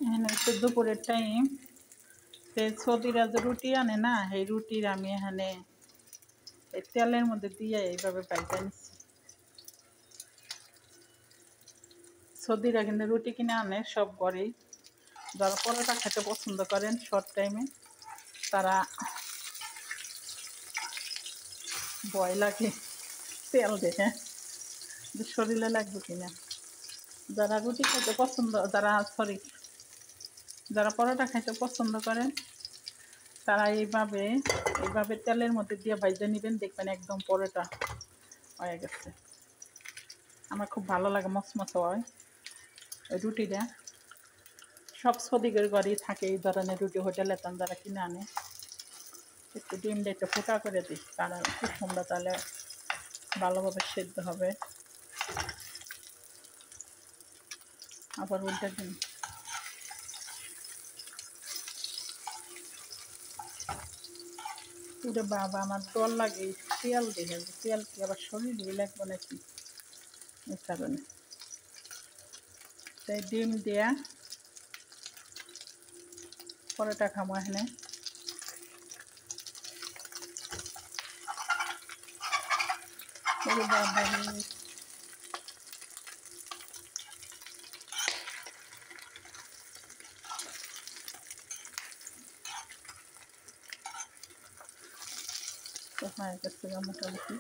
এখন হচ্ছে দুপুরের টাইম। সৌদিরা যে রুটি আনে না, এই রুটির আমি এখানে এই তেলের মধ্যে দিয়ে এইভাবে ভাইজা নিচ্ছি। সৌদিরা কিন্তু রুটি কিনে আনে সব ঘরেই। যারা পরোটা খেতে পছন্দ করেন শর্ট টাইমে, তারা ভয় লাগে তেল দেখে যে শরীরে লাগবে কিনা। যারা রুটি খেতে পছন্দ, যারা পরোটা খেতে পছন্দ করেন, তারা এইভাবে তেলের মধ্যে দিয়ে ভাইজা নেবেন, দেখবেন একদম পরোটা হয়ে গেছে। আমার খুব ভালো লাগে, মচমচ হয় ওই রুটিটা। সব সৌদিদের ঘরেই থাকে এই ধরনের রুটি, হোটেলে যারা কিনে আনে। একটু ডিমটা একটু ফোটা করে দিই, কারণ খুব সুন্দর, তাহলে ভালোভাবে সেদ্ধ হবে। আবার উল্টে দিন। ওরে বাবা, আমার ডর লাগে তেল দেখে, তেল কি আবার শরীরে লাগবে নাকি, এই কারণে। তাই ডিম দেয়া পরোটা খাবো এখানে। ওরে বাবা, তো হয়ে গেছে মোটামুটি।